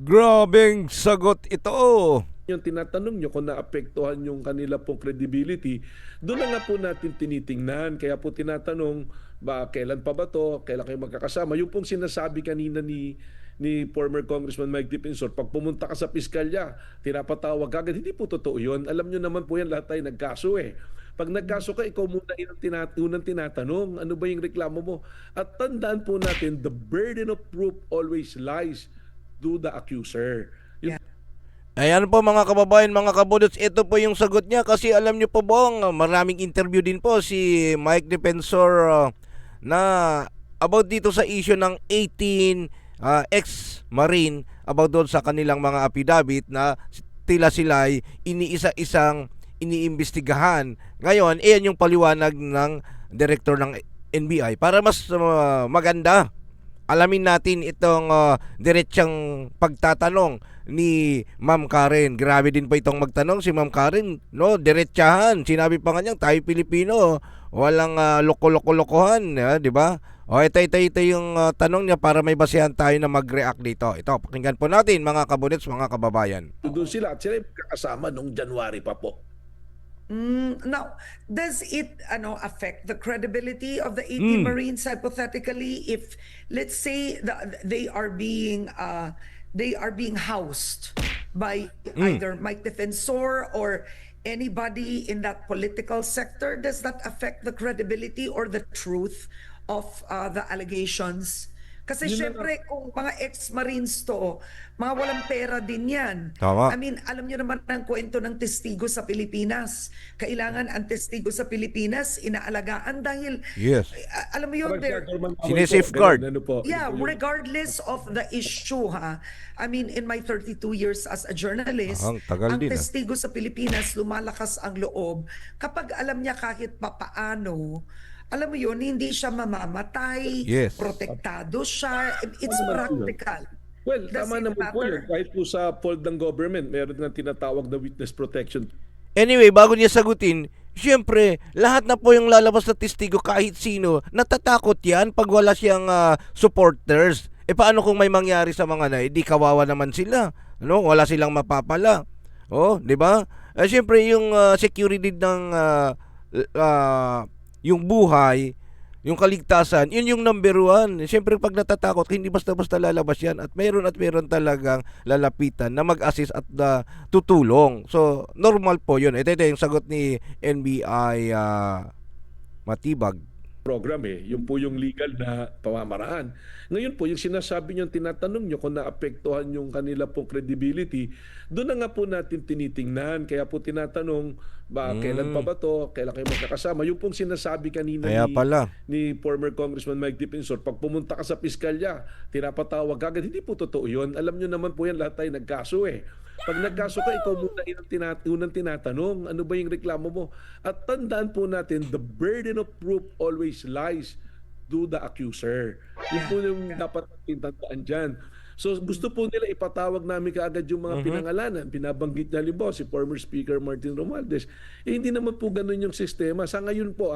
Grabeng sagot ito. Yung tinatanong nyo kung naapektuhan yung kanila pong credibility, doon na nga po natin tinitingnan. Kaya po tinatanong, kailan pa ba to? Kailan kayo magkakasama? Yung pong sinasabi kanina ni former Congressman Mike Dipensor, pag pumunta ka sa piskalya, tinapatawag agad. Hindi po totoo yun. Alam nyo naman po yan, lahat tayo nagkaso eh. Pag nagkaso ka, ikaw muna yung unang tinatanong, ano ba yung reklamo mo? At tandaan po natin, the burden of proof always lies to the accuser. Yun. Yeah. Ayan po mga kababayan, mga kabudots, ito po yung sagot niya kasi alam niyo po bang maraming interview din po si Mike Defensor na about dito sa issue ng 18 ex-marine about doon sa kanilang mga affidavit na tila sila ay iniisa-isang iniimbestigahan. Ngayon, iyan yung paliwanag ng director ng NBI para mas maganda alamin natin itong diretsang pagtatanong ni Ma'am Karen. Grabe din po itong magtanong si Ma'am Karen, no? Diretsahan. Sinabi pa nga niya, tayo Pilipino, walang loko-loko-lokohan, di ba? O ito yung tanong niya para may basehan tayo na mag-react dito. Ito, pakinggan po natin mga kabunets, mga kababayan. Doon sila at sila yung kakasama noong January pa po. Now, does it affect the credibility of the 18 Marines hypothetically if, let's say, they are being housed by either Mike Defensor or anybody in that political sector? Does that affect the credibility or the truth of the allegations? Kasi Yun na syempre, kung mga ex-Marines to, mga walang pera din yan. Tama. I mean, alam niyo naman ang kwento ng testigo sa Pilipinas. Kailangan ang testigo sa Pilipinas inaalagaan dahil, Yes. alam mo yun, Sine-safeguard. Ganun po. yeah, Yun po yun. regardless of the issue, ha. I mean, in my 32 years as a journalist, Ang tagal ang din, testigo sa Pilipinas, lumalakas ang loob kapag alam niya kahit papaano, alam mo yun, hindi siya mamamatay, Yes. protektado siya. It's Tama naman po yun. practical. Well, Does tama it naman po yun. matter? Kahit po sa fault ng government, meron nga tinatawag na witness protection. Anyway, bago niya sagutin, syempre, lahat na po yung lalabas na testigo kahit sino, natatakot yan pag wala siyang supporters. E paano kung may mangyari sa mga na, di kawawa naman sila. Ano? Wala silang mapapala. Oh, di ba? Syempre, yung security ng yung buhay, yung kaligtasan, yun yung number one. Siyempre pag natatakot, hindi basta-basta lalabas yan at meron talagang lalapitan na mag-assist at tutulong. So, normal po yun. Ito yung sagot ni NBI Matibag. Program eh. Yun po yung legal na pamamaraan. Ngayon po, yung sinasabi nyo, tinatanong nyo kung naapektuhan yung kanila pong credibility, doon na nga po natin tinitingnan. Kaya po tinatanong, kailan pa ba to? Kailan kayo magkakasama? Yung pong sinasabi kanina Kaya pala. ni former Congressman Mike Dipensor, pag pumunta ka sa piskalya, tinapatawag agad. Hindi po totoo yun. Alam nyo naman po yan, lahat tayo nagkaso eh. Pag nagkaso ka, ikaw muna unang tinatanong, ano ba yung reklamo mo? At tandaan po natin, the burden of proof always lies to the accuser. Yun po yung dapat tandaan dyan. So gusto po nila ipatawag namin kaagad yung mga pinangalanan. Binabanggit niya halimbawa si former Speaker Martin Romualdez. Hindi naman po ganun yung sistema. Sa ngayon po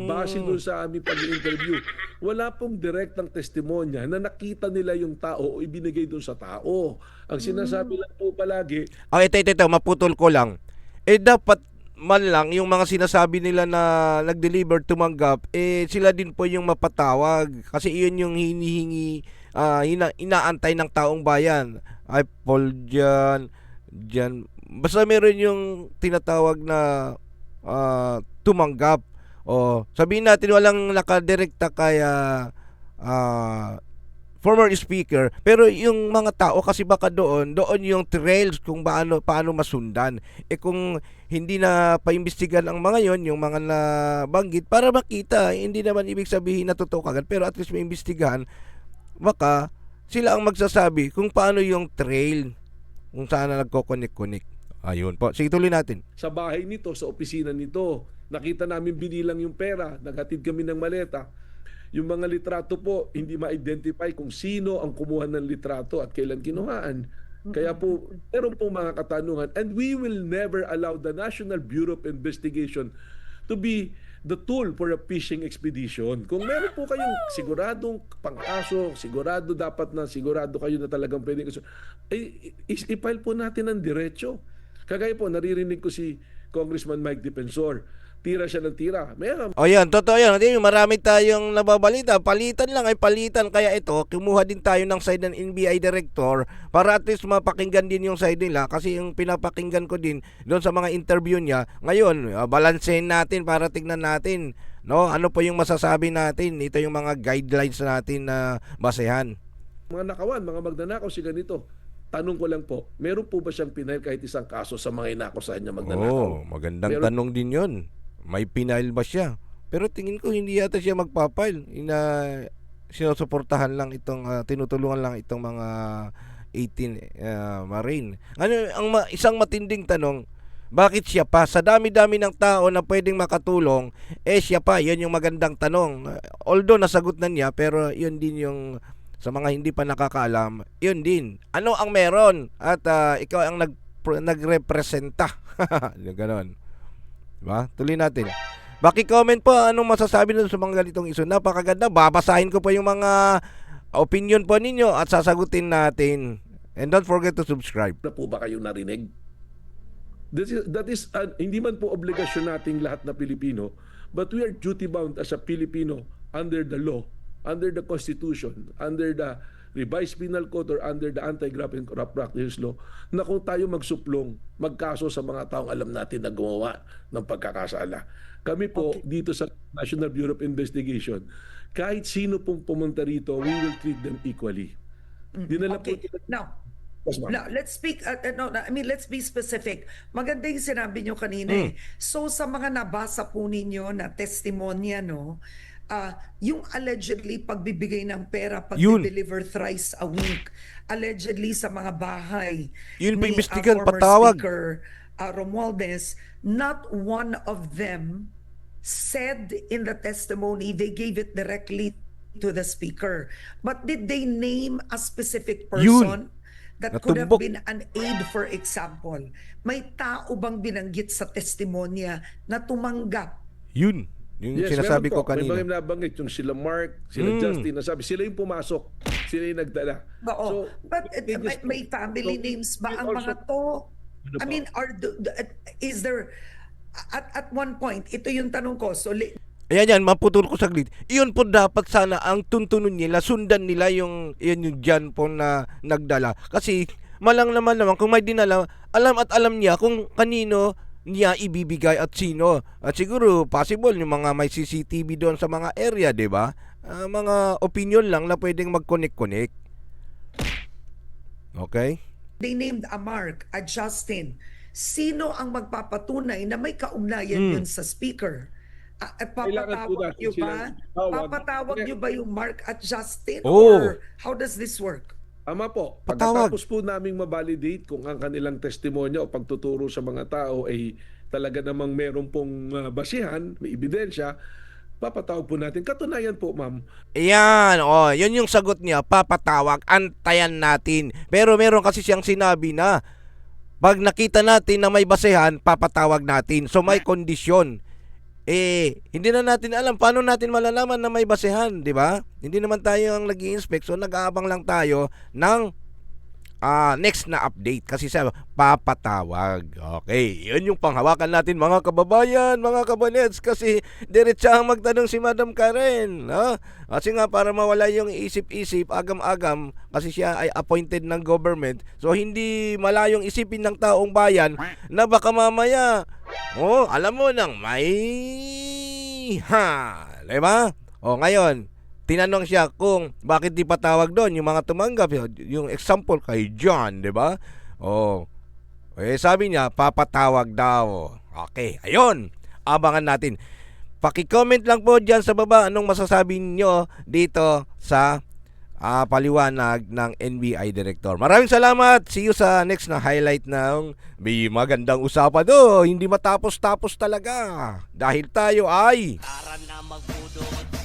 base doon sa aming pag-interview, wala pong direktang testimonya na nakita nila yung tao o ibinigay doon sa tao. Ang sinasabi lang po palagi, Ito, maputol ko lang. Dapat man lang yung mga sinasabi nila na nag-deliver tumanggap, sila din po yung mapatawag kasi iyon yung hinihingi, inaantay ng taong bayan. Ay, Paul dyan. Basta meron yung tinatawag na tumanggap. O, sabihin natin walang nakadirekta kaya former speaker, pero yung mga tao kasi baka doon yung trails kung paano masundan. Kung hindi na paimbestigan ang mga yon, yung mga nabanggit para makita, hindi naman ibig sabihin na totoo kagad, pero at least maimbestigahan, baka sila ang magsasabi kung paano yung trail, kung saan na nagko-connect. Ayun po. Sige, tuloy natin. sa bahay nito, sa opisina nito, nakita namin binilang yung pera, naghatid kami ng maleta. Yung mga litrato po, hindi ma-identify kung sino ang kumuha ng litrato at kailan kinuhaan. Kaya po, meron po mga katanungan. And we will never allow the National Bureau of Investigation to be the tool for a fishing expedition. Kung meron po kayong siguradong pangkaso, sigurado kayo na talagang pwedeng i-file po natin ng diretso. Kagaya po, naririnig ko si Congressman Mike Defensor. Tira siya ng tira. Meron. O yan, totoo yan. Hindi, marami tayong nababalita. Palitan lang ay palitan. Kaya ito, kumuha din tayo ng side ng NBI director para at least mapakinggan din yung side nila. Kasi yung pinapakinggan ko din doon sa mga interview niya, ngayon, balansehin natin para tignan natin. No? Ano po yung masasabi natin? Ito yung mga guidelines natin na basehan. Mga nakawan, mga magnanakaw si ganito. Tanong ko lang po, meron po ba siyang pinahil kahit isang kaso sa mga inakusahan niya magnanakaw? Magandang tanong din yun. May pinail ba siya? Pero tingin ko hindi yata siya magpapail. Sinusuportahan lang itong tinutulungan lang itong mga 18 Marine. Ano isang matinding tanong, bakit siya pa? Sa dami-dami ng tao na pwedeng makatulong, siya pa. Yan yung magandang tanong. Although nasagot na niya, pero yun din yung sa mga hindi pa nakakaalam, yun din. Ano ang meron? At ikaw ang nagrepresenta. Ganon. Diba? Tuloy natin. Baki-comment po anong masasabi nyo sa mga ganitong iso. Napakaganda. Babasahin ko po yung mga opinion po ninyo at sasagutin natin. And don't forget to subscribe. Na po ba kayong narinig? That is hindi man po obligasyon nating lahat na Pilipino, but we are duty bound as a Filipino under the law, under the Constitution, under the Revised Penal Code or under the Anti-Graft and Corrupt Practices Law, na kung tayo magsuplong, magkaso sa mga taong alam natin na gumawa ng pagkakasala. Kami po dito sa National Bureau of Investigation, kahit sino pong pumunta rito, we will treat them equally. Dinala po Now, Yes, ma'am. now, let's speak, let's be specific. Maganda yung sinabi nyo kanina eh. So, sa mga nabasa po ninyo na testimonya, no, yung allegedly pagbibigay ng pera, pag-deliver thrice a week, allegedly sa mga bahay Yun ni paimbestigan, former patawag. Speaker Romualdez, not one of them said in the testimony, they gave it directly to the speaker. But did they name a specific person that could have Natumbok. been an aid, for example? May tao bang binanggit sa testimonya na tumanggap? Yun. Yung Yes, sinasabi meron ko po. May kanina. mga nabanggit yung sila Mark, sila Justin, nasabi sila yung pumasok, sila yung nagdala. Oo. But they just- may family so, names ba we ang also- mga to? Ano I po? mean, is there, at one point, ito yung tanong ko, so Ayan yan, maputol ko saglit. Iyon po dapat sana ang tuntunin nila, sundan nila yung dyan po na nagdala. Kasi malang naman kung may dinala, alam at alam niya kung kanino niya ibibigay at sino. At siguro possible yung mga may CCTV doon sa mga area, 'di ba? Mga opinion lang na pwedeng mag-connect-connect. Okay? they named a Mark, a Justin. Sino ang magpapatunay na may kaugnayan yun sa speaker? At Kailangan po papatawag natin nyo ba? silang tawag. Papatawag nyo ba yung Mark at Justin? Oo. Or how does this work? Ama po, Patawag. pagkatapos po naming mabalidate kung ang kanilang testimonya o pagtuturo sa mga tao ay talaga namang meron pong basihan, may ebidensya, papatawag po natin. Katunayan po, ma'am, Ayan, yun yung sagot niya, papatawag, antayan natin. Pero meron kasi siyang sinabi na, pag nakita natin na may basehan, papatawag natin. So may kondisyon. Hindi na natin alam paano natin malalaman na may basehan, di ba? Hindi naman tayo ang nag-i-inspect, so nag-aabang lang tayo ng next na update kasi sa papatawag. Okay, yun yung panghawakan natin mga kababayan, mga kabanets, kasi diretsahang magtanong si Madam Karen. Kasi nga para mawala yung isip-isip, agam-agam, kasi siya ay appointed ng government, so hindi malayong isipin ng taong bayan na baka mamaya, alam mo nang may diba? Ngayon, tinanong siya kung bakit di patawag doon yung mga tumanggap, yung example kay John, 'di ba? Sabi niya papatawag daw. Okay, ayun. Abangan natin. Paki-comment lang po diyan sa baba anong masasabi niyo dito sa paliwanag ng NBI Director. Maraming salamat. See you sa next na highlight ng may magandang usapan do. Hindi matapos-tapos talaga. Dahil tayo ay Tara na magbudot